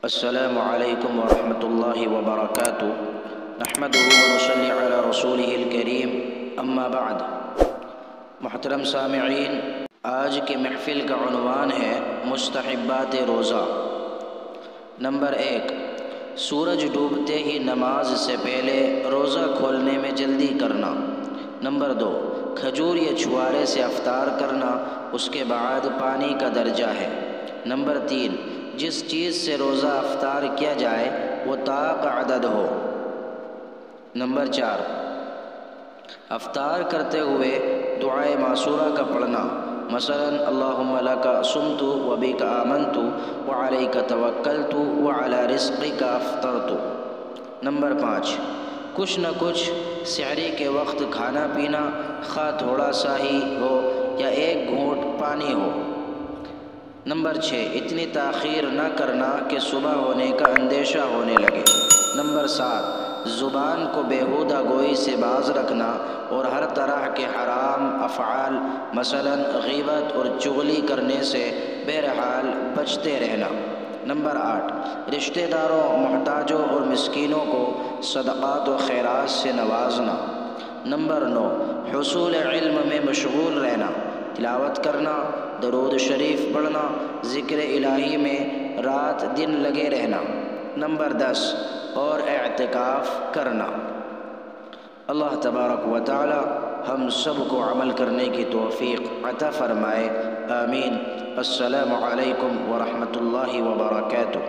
السلام علیکم ورحمۃ اللہ وبرکاتہ۔ نحمدہ ونصلی علی رسولہ الکریم، اما بعد۔ محترم سامعین، آج کی محفل کا عنوان ہے مستحبات روزہ۔ نمبر 1، سورج ڈوبتے ہی نماز سے پہلے روزہ کھولنے میں جلدی کرنا۔ نمبر 2، کھجور یا چھوارے سے افطار کرنا، اس کے بعد پانی کا درجہ ہے۔ نمبر 3، جس چیز سے روزہ افطار کیا جائے وہ طاق عدد ہو۔ نمبر 4، افطار کرتے ہوئے دعائے معصورہ کا پڑھنا، مثلاً اللہم لک صمت وبک آمنت وعلیک توکلت وعلی رزقک افطرت۔ نمبر 5، کچھ نہ کچھ سحری کے وقت کھانا پینا، خواہ تھوڑا سا ہی ہو یا ایک گھونٹ پانی ہو۔ نمبر 6، اتنی تاخیر نہ کرنا کہ صبح ہونے کا اندیشہ ہونے لگے۔ نمبر 7، زبان کو بیہودہ گوئی سے باز رکھنا اور ہر طرح کے حرام افعال مثلاً غیبت اور چغلی کرنے سے بہرحال بچتے رہنا۔ نمبر 8، رشتہ داروں، محتاجوں اور مسکینوں کو صدقات و خیرات سے نوازنا۔ نمبر 9، حصول علم میں مشغول رہنا، تلاوت کرنا، درود شریف پڑھنا، ذکر الہی میں رات دن لگے رہنا۔ نمبر 10، اور اعتکاف کرنا۔ اللہ تبارک و تعالی ہم سب کو عمل کرنے کی توفیق عطا فرمائے، آمین۔ السلام علیکم ورحمۃ اللہ وبرکاتہ۔